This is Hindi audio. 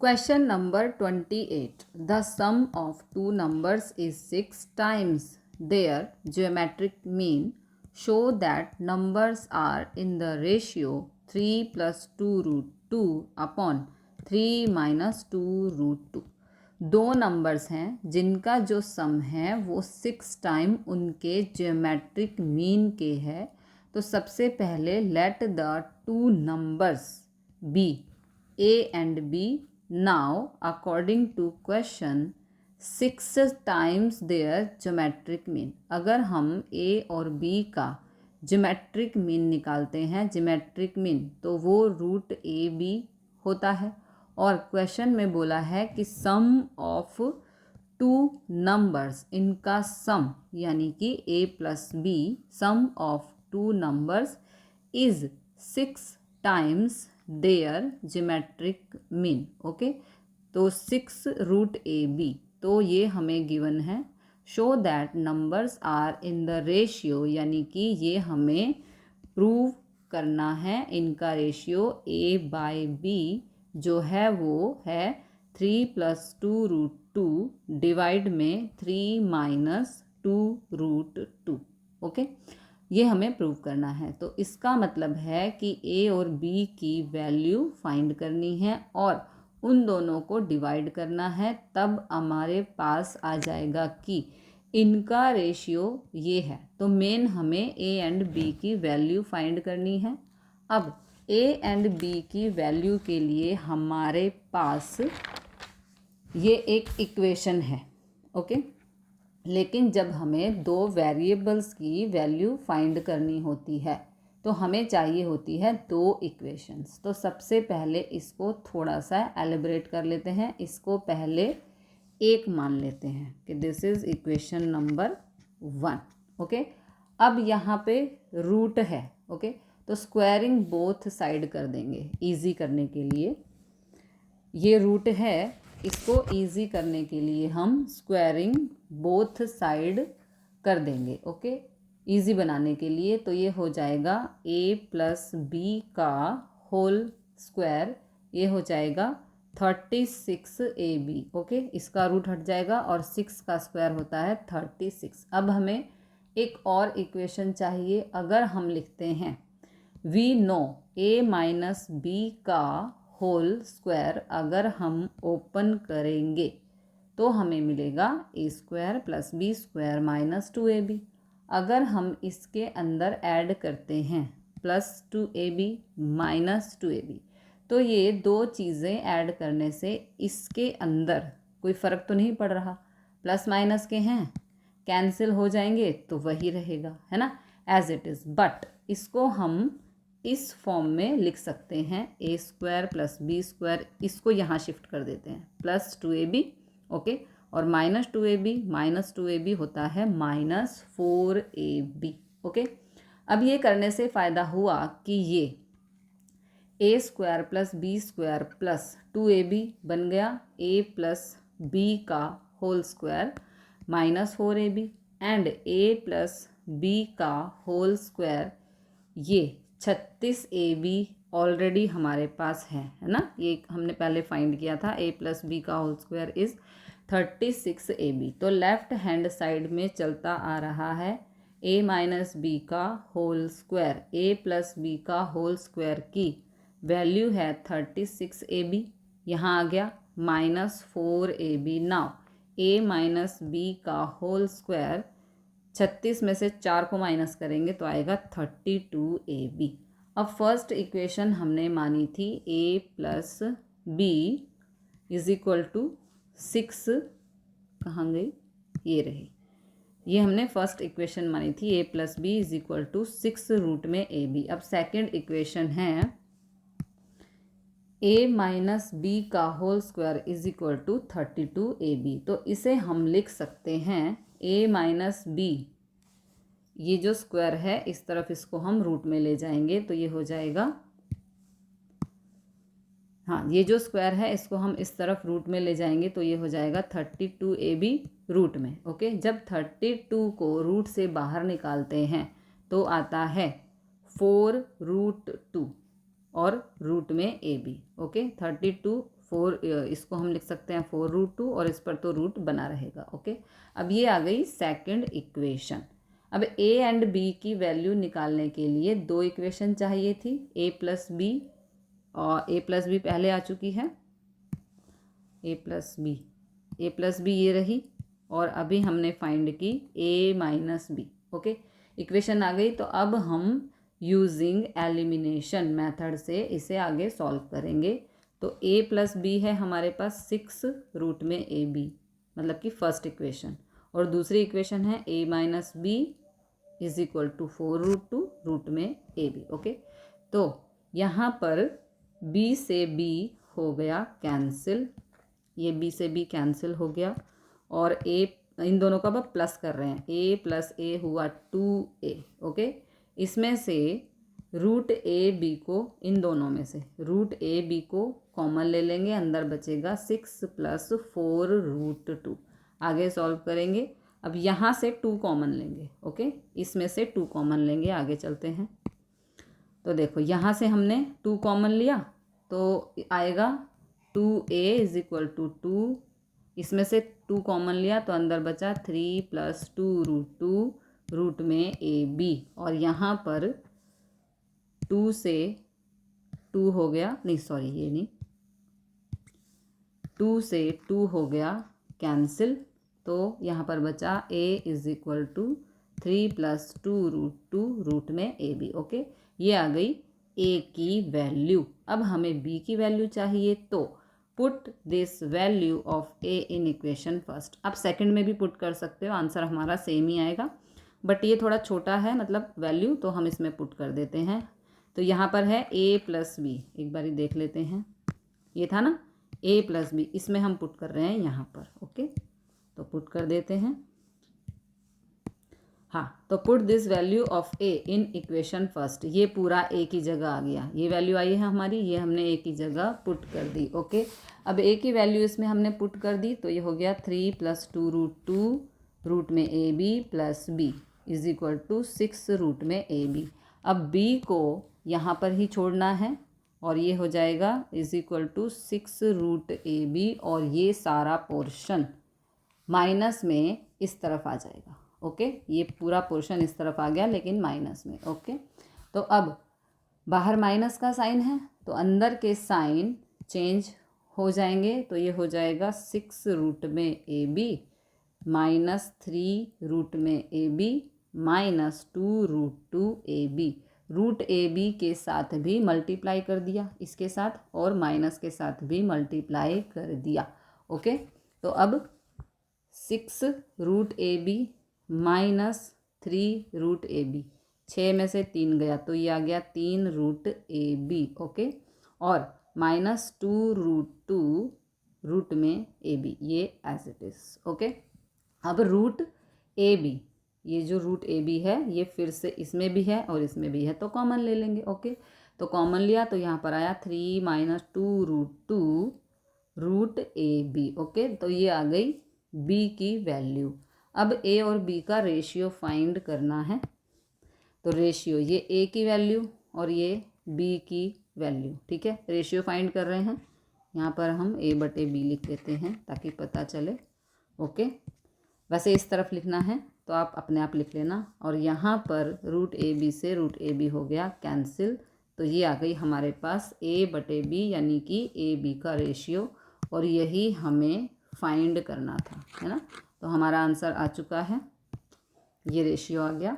Question number 28. The sum of two numbers is 6 times their geometric mean. Show that numbers are in the ratio 3 plus 2 root 2 upon 3 minus 2 root 2. दो नंबर्स हैं जिनका जो सम है वो 6 टाइम उनके ज्योमेट्रिक मीन के है। तो सबसे पहले let the two numbers be a and b now according to question 6 times their geometric mean। अगर हम a और b का ज्योमेट्रिक मीन निकालते हैं ज्योमेट्रिक मीन तो वो रूट ए बी होता है। और क्वेश्चन में बोला है कि सम ऑफ टू नंबर्स, इनका सम यानी कि a plus B, sum of two numbers is 6 times their geometric mean. Okay, तो 6 रूट ए बी, तो ये हमें गिवन है। Show that numbers are in the ratio, यानी कि ये हमें प्रूव करना है इनका रेशियो ए बाय बी जो है वो है 3 प्लस 2 रूट 2 डिवाइड में 3 माइनस 2 रूट 2। ओके, ये हमें प्रूव करना है। तो इसका मतलब है कि ए और बी की वैल्यू फाइंड करनी है और उन दोनों को डिवाइड करना है, तब हमारे पास आ जाएगा कि इनका रेशियो ये है। तो मेन हमें ए एंड बी की वैल्यू फाइंड करनी है। अब ए एंड बी की वैल्यू के लिए हमारे पास ये एक इक्वेशन है। ओके, लेकिन जब हमें दो वेरिएबल्स की वैल्यू फाइंड करनी होती है तो हमें चाहिए होती है दो इक्वेशंस। तो सबसे पहले इसको थोड़ा सा एलिब्रेट कर लेते हैं। इसको पहले एक मान लेते हैं कि this is equation number 1। Okay, अब यहाँ पे रूट है। ओके, तो स्क्वायरिंग बोथ साइड कर देंगे इजी करने के लिए। ये रूट है, इसको इजी करने के लिए हम स्क्वायरिंग बोथ साइड कर देंगे। ओके, इजी बनाने के लिए। तो ये हो जाएगा a प्लस बी का होल स्क्वायर, ये हो जाएगा 36ab। ओके, इसका रूट हट जाएगा और 6 का स्क्वायर होता है 36। अब हमें एक और इक्वेशन चाहिए। अगर हम लिखते हैं we know a minus B का होल स्क्वायर, अगर हम ओपन करेंगे तो हमें मिलेगा a square plus b square minus 2ab। अगर हम इसके अंदर ऐड करते हैं प्लस 2ab माइनस 2ab, तो ये दो चीज़ें ऐड करने से इसके अंदर कोई फ़र्क तो नहीं पड़ रहा, प्लस माइनस के हैं, कैंसिल हो जाएंगे तो वही रहेगा, है ना, एज इट इज़। बट इसको हम इस फॉर्म में लिख सकते हैं ए स्क्वायर प्लस बी स्क्वायर, इसको यहाँ शिफ्ट कर देते हैं प्लस 2ab। ओके, और माइनस 2ab होता है माइनस 4ab। ओके, अब ये करने से फ़ायदा हुआ कि ये a square plus b square plus 2ab बन गया ए प्लस बी का whole square minus 4ab, and a plus B का होल स्क्वायर ये 36ab ऑलरेडी हमारे पास है ना, ये हमने पहले फाइंड किया था। a प्लस बी का होल स्क्वायर इज़ 36ab। तो लेफ्ट हैंड साइड में चलता आ रहा है a माइनस बी का whole square, a plus B का होल स्क्वायर की वैल्यू है 36ab, यहाँ आ गया minus 4ab। Now a minus B का होल स्क्वायर 36 में से 4 को माइनस करेंगे तो आएगा 32ab। अब फर्स्ट इक्वेशन हमने मानी थी a plus B is equal to 6, कहाँ गई, ये रही, ये हमने फर्स्ट इक्वेशन मानी थी a plus B is equal to 6 root में ab। अब सेकेंड इक्वेशन है a माइनस बी का whole square is equal to 32ab। तो इसे हम लिख सकते हैं a माइनस बी, ये जो स्क्वायर है इस तरफ इसको हम रूट में ले जाएंगे तो ये हो जाएगा, हाँ, ये जो स्क्वायर है इसको हम इस तरफ रूट में ले जाएंगे तो ये हो जाएगा 32ab रूट में। ओके, जब 32 को रूट से बाहर निकालते हैं तो आता है 4 रूट 2 और रूट में ab। ओके, 32 4, इसको हम लिख सकते हैं 4√2 और इस पर तो रूट बना रहेगा। ओके, अब ये आ गई सेकंड इक्वेशन। अब a एंड b की वैल्यू निकालने के लिए दो इक्वेशन चाहिए थी, a प्लस बी, और a प्लस बी पहले आ चुकी है, a प्लस बी ये रही, और अभी हमने फाइंड की a minus b. Okay, equation आ गई। तो अब हम यूजिंग एलिमिनेशन मेथड से इसे आगे सॉल्व करेंगे। तो a प्लस बी है हमारे पास 6 रूट में ए बी, मतलब कि फर्स्ट इक्वेशन, और दूसरी इक्वेशन है a minus B is equal to 4√2 root में ए बी। ओके, तो यहाँ पर b से b हो गया कैंसिल, ये b से b कैंसिल हो गया, और a इन दोनों का अब प्लस कर रहे हैं, a प्लस a हुआ 2a। ओके, इसमें से रूट ए बी को, इन दोनों में से रूट ए बी को कॉमन ले लेंगे, अंदर बचेगा 6 प्लस 4√2। आगे सॉल्व करेंगे। अब यहाँ से 2 कॉमन लेंगे। ओके, इसमें से 2 कॉमन लेंगे, आगे चलते हैं। तो देखो यहाँ से हमने 2 कॉमन लिया तो आएगा 2a इज इक्वल टू 2, इसमें से 2 कॉमन लिया तो अंदर बचा 3 प्लस 2√2 रूट में ए बी, और यहाँ पर 2 से 2 हो गया, नहीं सॉरी ये नहीं, 2 से 2 हो गया कैंसिल, तो यहाँ पर बचा a is equal to 3 plus 2√2 root में ए बी। ओके, ये आ गई a की वैल्यू। अब हमें b की वैल्यू चाहिए, तो put this value of a in equation first. आप सेकंड में भी पुट कर सकते हो, आंसर हमारा सेम ही आएगा, बट ये थोड़ा छोटा है मतलब वैल्यू, तो हम इसमें पुट कर देते हैं। तो यहाँ पर है a प्लस बी, एक बारी देख लेते हैं, ये था ना a प्लस बी, इसमें हम पुट कर रहे हैं यहाँ पर। ओके, तो पुट कर देते हैं। हाँ, तो put this value of a in equation first, ये पूरा a की जगह आ गया, ये वैल्यू आई है हमारी, ये हमने a की जगह पुट कर दी। ओके, अब a की वैल्यू इसमें हमने पुट कर दी, तो ये हो गया 3 प्लस 2√2 रूट में A B plus B is equal to 6 root में ए बी। अब b को यहाँ पर ही छोड़ना है, और ये हो जाएगा is equal to 6 root A B, और ये सारा पोर्शन माइनस में इस तरफ आ जाएगा। ओके, ये पूरा पोर्शन इस तरफ आ गया लेकिन माइनस में। ओके, तो अब बाहर माइनस का साइन है तो अंदर के साइन चेंज हो जाएंगे, तो ये हो जाएगा 6 रूट में ए बी माइनस 3 रूट में A B minus 2√2 A B. Root A B के साथ भी मल्टीप्लाई कर दिया इसके साथ, और माइनस के साथ भी मल्टीप्लाई कर दिया। ओके, तो अब 6 root A B minus 3 root A B, 6 में से 3 गया तो ये आ गया 3 रूट ए बी। ओके, और माइनस 2√2 रूट में ए बी, ये एज इट इज। ओके, अब रूट ए बी, ये जो रूट ए बी है ये फिर से इसमें भी है और इसमें भी है, तो कॉमन ले लेंगे। ओके, तो कॉमन लिया तो यहाँ पर आया 3 minus 2√2 root A B. Okay, तो ये आ गई b की वैल्यू। अब a और b का रेशियो फाइंड करना है, तो रेशियो ये a की वैल्यू और ये b की वैल्यू, ठीक है, रेशियो फाइंड कर रहे हैं। यहाँ पर हम a/b लिख देते हैं ताकि पता चले। ओके, वैसे इस तरफ लिखना है तो आप अपने आप लिख लेना, और यहाँ पर रूट ए बी से रूट ए बी हो गया कैंसिल, तो ये आ गई हमारे पास a/b यानी कि ए बी का रेशियो, और यही हमें फाइंड करना था, है ना। तो हमारा आंसर आ चुका है, ये रेशियो आ गया